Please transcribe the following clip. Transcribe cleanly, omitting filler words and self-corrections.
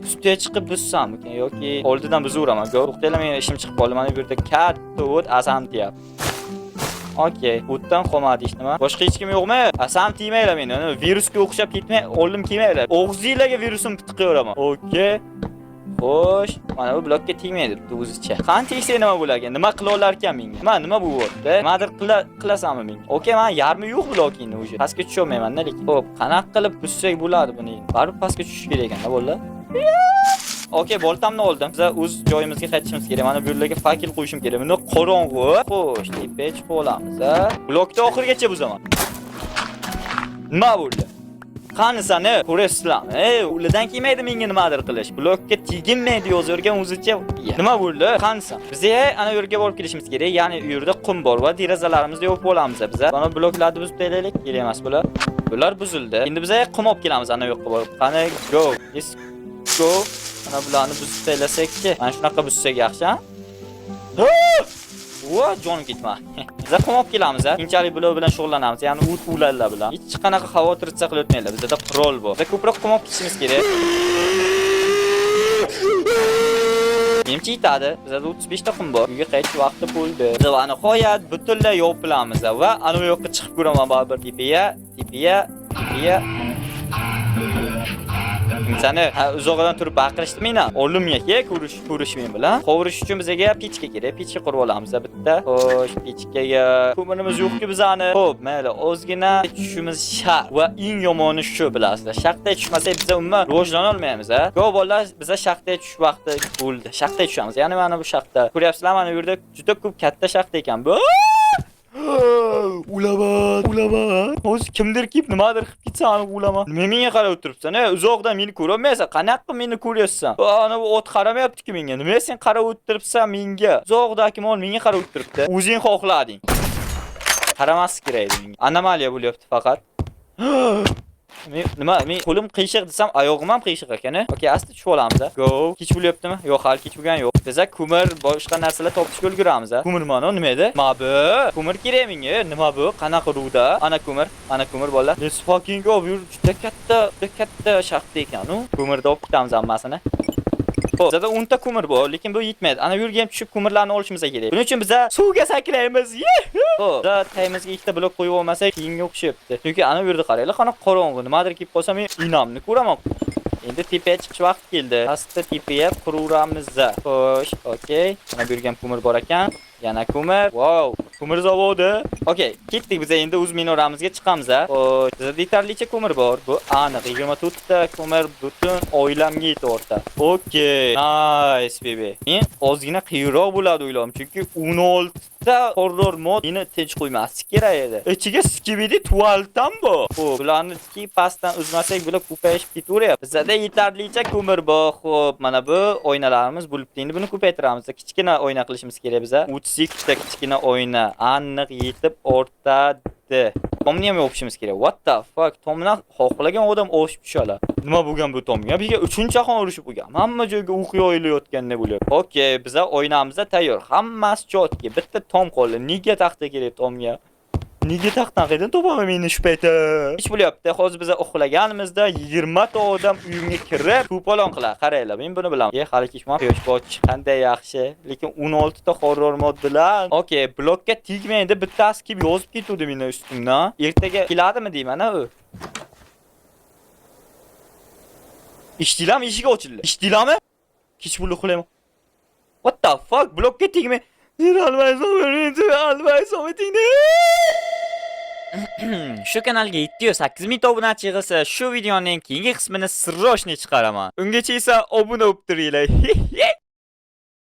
ustiga chiqib buzsammikin yoki oldidan buzaveraman. To'xtanglar, men ishim chiqib qoldi. Mana bu yerda katta o't asam deyapti. Okey, o'tdan qolmadi nima? Boshqa hech kim yo'qmi? Asam tiymanglar meni. Virusga o'xshab ketmay, o'lim kelmanglar. Og'zingizlarga virusim tiqayveraman. Okey. Xo'sh, mana bu blokka tegmaydi o'zicha. Qancha tegsa nima bo'lar ekan? Nima qila olar ekan menga? Nima bu yerda? Nimadir qilasanmi menga? Okey, men yarmi yo'q blokingni o'zi. Pastga tusholmayman-da lekin. Xo'p, qanaqa qilib buzsak bo'ladi buni? Baribir pastga tushish kerak ekan-da bolalar. Okey, boltamni oldim. Biz o'z joyimizga qaytishimiz kerak. Mana bu yerlarga fakil qo'yishim kerak. Buni qorong'u. Xo'sh, tepaga chiqib olamiz. Blokni oxirigacha buzaman. Nima bo'ldi? Qani sani ko'rasizlarmi? Ulardan kelmaydi menga nimadir qilish. Blokka teginmaydi yozurgan o'zicha. Nima bo'ldi? Qanisan? Bizga ana yerga borib kelishimiz kerak. Ya'ni u yerda qum bor va derazalarimizni yopib olamiz biz. Mana bloklarni buzib taylaylik. Kerak emas bular. Bular buzildi. Endi biz qum olib kelamiz ana yoqqa borib. Qani go. Let's go. Mana bularni buzib taylasak-chi. Mana shunaqa buzsak yaxshi, ha? Voy, jonim ketma. Biz qum olib kelamiz, keyinchalik bular bilan shug'ullanamiz. Ya'ni ularlar bilan. Hech qanaqa xavotircha qilib o'tmanglar. Bizda qurol bor. Biz ko'proq qum olib ketishimiz kerak. Menimcha yetadi. Bizda 35 ta qum bor. Uyga qaytish vaqti bo'ldi. Biz nihoyat butunlay yopilamiz va ana bu yoqqa chiqib ko'raman baribir. Tepaga. Seni uzoqdan turib baqirishdi mendan. Olimga ko'rish men bilan. Qovurish uchun bizga pechka kerak. Pechka qurib olamiz bitta. Xo'sh, pechkaga ko'mirimiz yo'q-ku bizani. Xo'p, mayli, ozgina tushimiz shart. Va eng yomoni shu bilasizlar. Shaqday tushmasak biz umuman rivojlana olmaymiz, ha. Go bolalar, biza shaqday tush vaqti bo'ldi. Shaqday tushamiz. Ya'ni mana bu shaqda. Ko'ryapsizlar, mana bu yerda juda ko'p katta shaqda ekan bu. Ulaman. O'zi kimdir kelib nimadir qilib ketsa, ani ulaman. Nima menga qarab o'tiribsan? Uzoqdan meni ko'rolmaysan. Qanaqa meni ko'ryapsan? Ana bu ot qaramayapti-ku menga. Nima sen qarab o'tiribsan menga? Uzoqdagi mol menga qarab o'tiribdi. O'zing xohlading. Qaramas kerak edi menga. Anomaliya bo'lyapti faqat. Men qo'lim qiyshiq desam, oyog'im ham qiyshiq ekan. Okey, asta tushib olamiz. Go. Kech bo'lyaptimi? Yo'q, hali kech bo'lgani yo'q. Biz ko'mir, boshqa narsalar topishga ulguramiz. Ko'mir mana nima edi? Nima bu? Ko'mir kerak menga. Nima bu? Qanaqa ruda? Ana ko'mir bolalar. Let's fucking go. Bu juda katta shaxta ekan. Ko'mirni olib ketamiz hammasini. Xo'p, bizda 10 ta ko'mir bor, lekin bu yetmaydi. Ana bu yerga ham tushib ko'mirlarni olishimiz kerak. Buning uchun biz suvga saklaymiz. Xo'p, biz taymizga ikkita blok qo'yib olmasak, keyinga o'xshayapti. Chunki ana bu yerda qaranglar, qana qorong'u. Nimadir kelib qolsa men inamni ko'raman. Endi tepaga chiqish vaqti keldi. Asta tepaga quraveramiz. Xo'sh, okey. Mana bu yerga ham ko'mir bor ekan. Yana ko'mir. Wow, ko'mir zavodi. Okey, ketdik biz endi o'z minoramizga chiqamiz. Xo'sh, bizda yetarlicha ko'mir bor. Bu aniq 24 ta ko'mir butun oilamga yetardi. Okey, nice baby. Men ozgina qiyinroq bo'ladi o'yladim, chunki 16 ta horror mod meni tinch qo'ymasdi kerak edi. Ichiga skibidi tualtam bor. Xo'p, bularni pastdan uzmasak bular ko'payib ketaveryapti. Bizda yetarlicha ko'mir bor. Xo'p, mana bu oynalarimiz bo'libdi. Endi buni ko'paytiramiz. Kichkina oyna qilishimiz kerak biza. 32 ta kichkina oyna aniq yetib ortadi. Tomni ham o'pishimiz kerak. What the fuck? Tomni xohlagan odam o'shib tushadi. Nima bo'lgan bu tomga? Bizga 3-jahon urushi bo'lgan. Hamma joyga o'q yoyilayotganda bo'lyapti. Okey, biza oynamiz tayyor. Hammasi jotga. Bitta tom qoldi. Nega taxta kerak tomga? Nega taxtdan qaydan topaman meni shu paytda? Ish bo'lyapti. Hozir biz uxlaganimizda 20 ta odam uyimga kirib, to'polon qiladi. Qaranglar, men buni bilaman. Hali kechman. Yoshboch qanday yaxshi. Lekin 16 ta horror mod bilan. Okey, blokka tegmaydi. Bittasi kelib yozib ketdi meni ustimdan. Ertaga keladimi deyman u. Ishdilarmi? Eshik ochildi. Ishdilarmi? Kech bo'ldi uxlayman. What the fuck? Blokka tegmay. Shu kanalga 708 ta obunachi yig'ilsa, shu videoning keyingi qismini sirroshni chiqaraman. Ungacha esa obuna bo'lib turinglar.